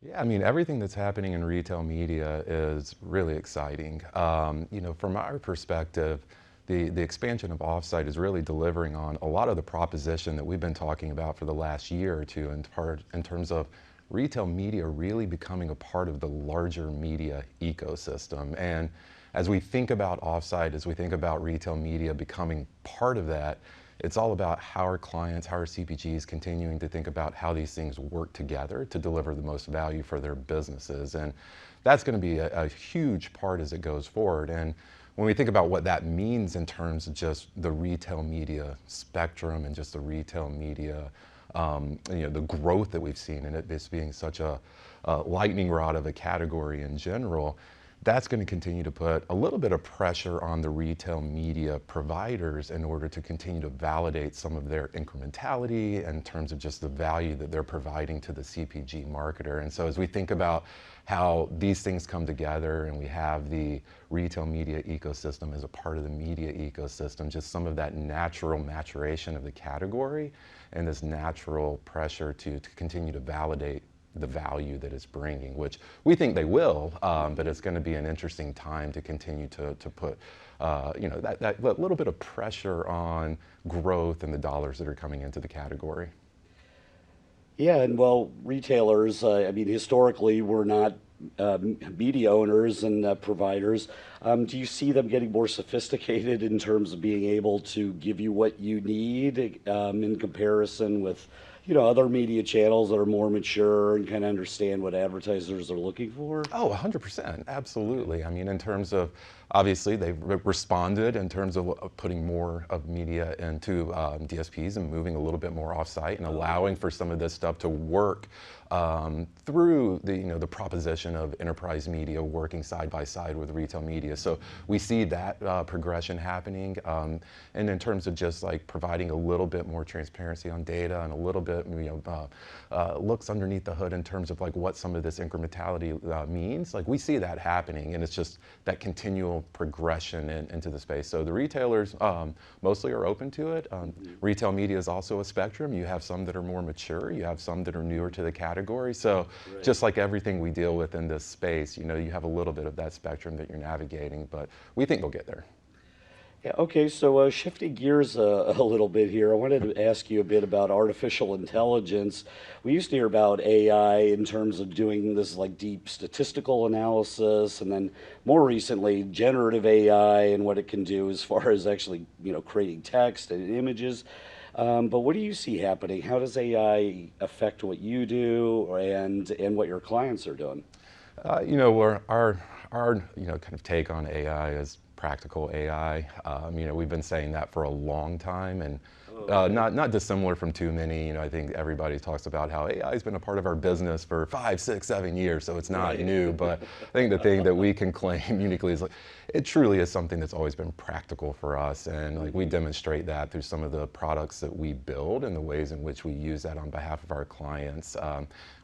Yeah, I mean, everything that's happening in retail media is really exciting. From our perspective, the expansion of Offsite is really delivering on a lot of the proposition that we've been talking about for the last year or two in terms of retail media really becoming a part of the larger media ecosystem. And as we think about Offsite, as we think about retail media becoming part of that, it's all about how our clients, how our CPGs continuing to think about how these things work together to deliver the most value for their businesses. And that's going to be a huge part as it goes forward. And when we think about what that means in terms of just the retail media spectrum and just the retail media, the growth that we've seen in it, this being such a lightning rod of a category in general, that's going to continue to put a little bit of pressure on the retail media providers in order to continue to validate some of their incrementality in terms of just the value that they're providing to the CPG marketer. And so as we think about how these things come together and we have the retail media ecosystem as a part of the media ecosystem, just some of that natural maturation of the category and this natural pressure to continue to validate the value that it's bringing, which we think they will, but it's going to be an interesting time to continue to put that little bit of pressure on growth and the dollars that are coming into the category. Yeah, and well, retailers, I mean, historically, we're not media owners and providers. Do you see them getting more sophisticated in terms of being able to give you what you need in comparison with, other media channels that are more mature and kind of understand what advertisers are looking for? Oh, 100%, absolutely. I mean, in terms of, obviously, they've responded in terms of putting more of media into DSPs and moving a little bit more off-site and allowing for some of this stuff to work through the proposition of enterprise media working side by side with retail media. So we see that progression happening. And in terms of just like providing a little bit more transparency on data and a little bit, looks underneath the hood in terms of like what some of this incrementality means, like we see that happening, and it's just that continual progression into the space. So the retailers mostly are open to it. Retail media is also a spectrum. You have some that are more mature, you have some that are newer to the category. So Right. just like everything we deal with in this space, you have a little bit of that spectrum that you're navigating, but we think we'll get there. Yeah, okay, so shifting gears a little bit here, I wanted to ask you a bit about artificial intelligence. We used to hear about AI in terms of doing this like deep statistical analysis, and then more recently, generative AI and what it can do as far as actually, creating text and images. But what do you see happening? How does AI affect what you do and what your clients are doing? Our kind of take on AI is practical AI. We've been saying that for a long time, and Oh, okay. not dissimilar from too many. I think everybody talks about how AI has been a part of our business for 5, 6, 7 years, so it's not Right. new. But I think the thing that we can claim uniquely is like it truly is something that's always been practical for us, and like we Mhm. demonstrate that through some of the products that we build and the ways in which we use that on behalf of our clients.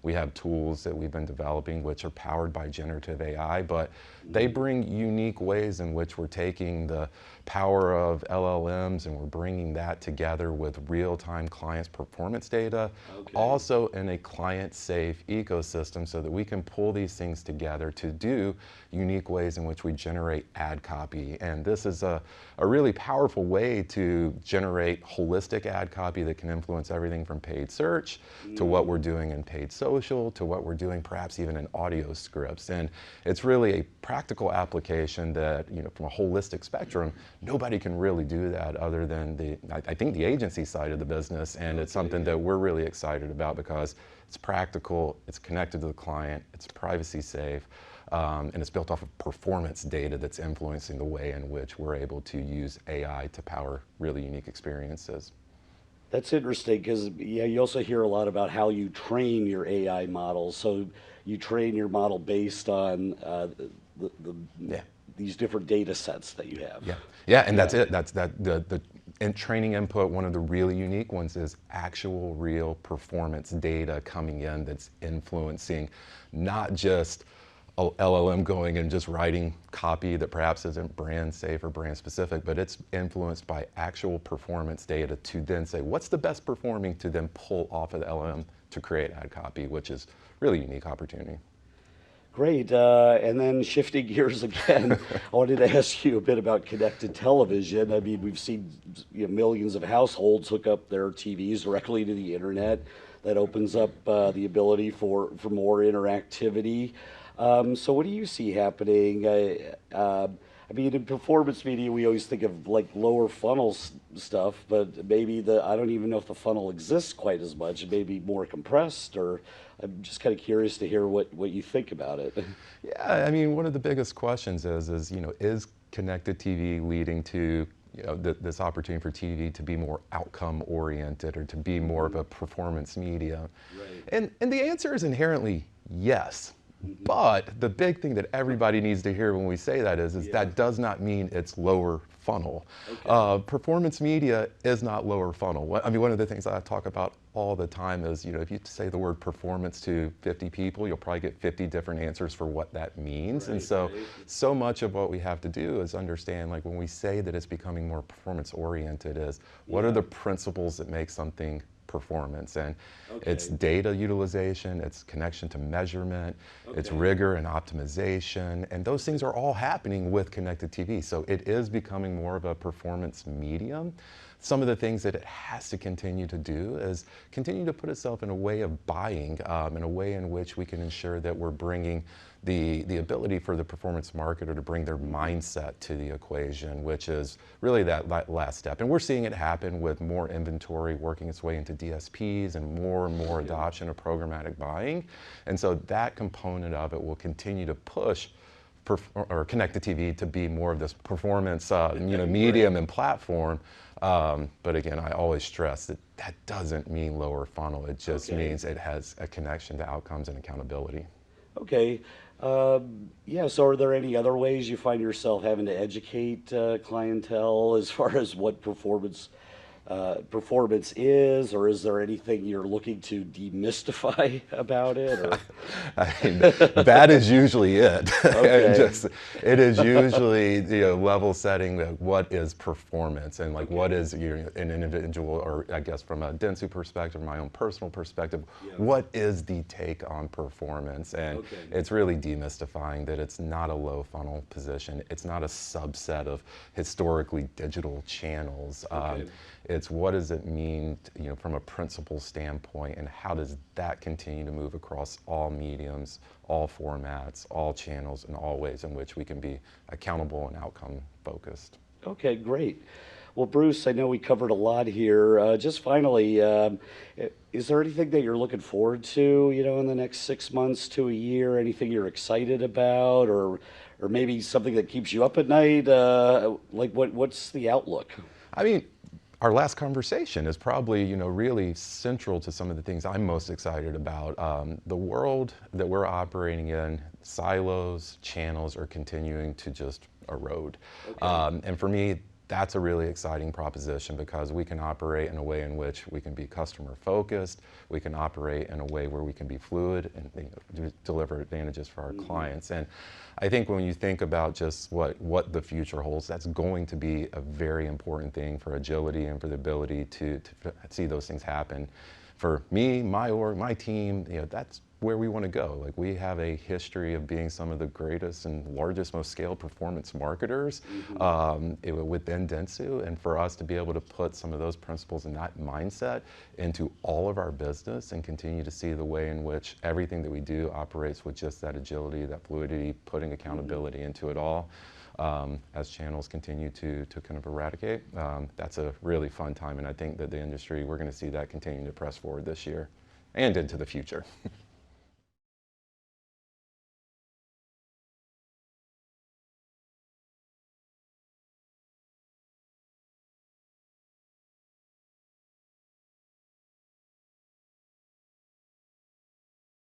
We have tools that we've been developing which are powered by generative AI, but they Mhm. bring unique ways in which we're taking the power of LLMs and we're bringing that together with real-time clients' performance data, Okay. also in a client-safe ecosystem so that we can pull these things together to do unique ways in which we generate ad copy. And this is a really powerful way to generate holistic ad copy that can influence everything from paid search to what we're Mm. doing in paid social to what we're doing perhaps even in audio scripts. And it's really a practical application that, from a holistic spectrum, nobody can really do that other than I think the agency side of the business. And it's Okay, something yeah. that we're really excited about because it's practical, it's connected to the client, it's privacy safe, and it's built off of performance data that's influencing the way in which we're able to use AI to power really unique experiences. That's interesting because yeah, you also hear a lot about how you train your AI models. So you train your model based on the Yeah. these different data sets that you have. Yeah, yeah, and that's Yeah. it. That's that the in training input. One of the really unique ones is actual, real performance data coming in that's influencing not just LLM going and just writing copy that perhaps isn't brand safe or brand specific, but it's influenced by actual performance data to then say what's the best performing to then pull off of the LLM to create ad copy, which is really a unique opportunity. Great. And then shifting gears again, I wanted to ask you a bit about connected television. I mean, we've seen millions of households hook up their TVs directly to the internet. That opens up the ability for more interactivity. So what do you see happening? I mean, in performance media, we always think of like lower funnel stuff, but maybe I don't even know if the funnel exists quite as much. It may be more compressed, or I'm just kind of curious to hear what you think about it. Yeah, I mean, one of the biggest questions is is connected TV leading to this opportunity for TV to be more outcome oriented or to be more of a performance media? Right. And the answer is inherently yes. But the big thing that everybody needs to hear when we say that is Yeah. that does not mean it's lower funnel. Okay. Performance media is not lower funnel. I mean, one of the things I talk about all the time is, if you say the word performance to 50 people, you'll probably get 50 different answers for what that means. And Right. so much of what we have to do is understand, like when we say that it's becoming more performance oriented, is what are Yeah. the principles that make something performance? And it's Okay. data utilization, it's connection to measurement, it's Okay. rigor and optimization, and those things are all happening with connected TV. So it is becoming more of a performance medium. Some of the things that it has to continue to do is continue to put itself in a way of buying, in a way in which we can ensure that we're bringing the ability for the performance marketer to bring their mindset to the equation, which is really that last step. And we're seeing it happen with more inventory working its way into DSPs and more adoption of programmatic buying. And so that component of it will continue to push or connected TV to be more of this performance medium and platform. But again, I always stress that that doesn't mean lower funnel. It just Okay. means it has a connection to outcomes and accountability. Okay. Yeah, so are there any other ways you find yourself having to educate clientele as far as what performance is, or is there anything you're looking to demystify about it? Or I mean, that is usually it. And okay, it is usually level setting that what is performance and like what okay, is an individual, or I guess from a Dentsu perspective, my own personal perspective, yeah, what is the take on performance? And okay, it's really demystifying that it's not a low funnel position. It's not a subset of historically digital channels. okay. It's what does it mean, from a principle standpoint, and how does that continue to move across all mediums, all formats, all channels, and all ways in which we can be accountable and outcome focused. Okay, great. Well, Bruce, I know we covered a lot here. Just finally, is there anything that you're looking forward to, in the next 6 months to a year? Anything you're excited about, or maybe something that keeps you up at night? Like what's the outlook? I mean, our last conversation is probably, really central to some of the things I'm most excited about. The world that we're operating in, silos, channels are continuing to just erode. Okay. And for me, that's a really exciting proposition because we can operate in a way in which we can be customer focused, we can operate in a way where we can be fluid and deliver advantages for our clients. And I think when you think about just what the future holds, that's going to be a very important thing for agility and for the ability to see those things happen. For me, my org, my team, that's where we want to go. Like, we have a history of being some of the greatest and largest, most scaled performance marketers within Dentsu, and for us to be able to put some of those principles and that mindset into all of our business and continue to see the way in which everything that we do operates with just that agility, that fluidity, putting accountability into it all. As channels continue to kind of eradicate, that's a really fun time, and I think that the industry, we're going to see that continue to press forward this year and into the future.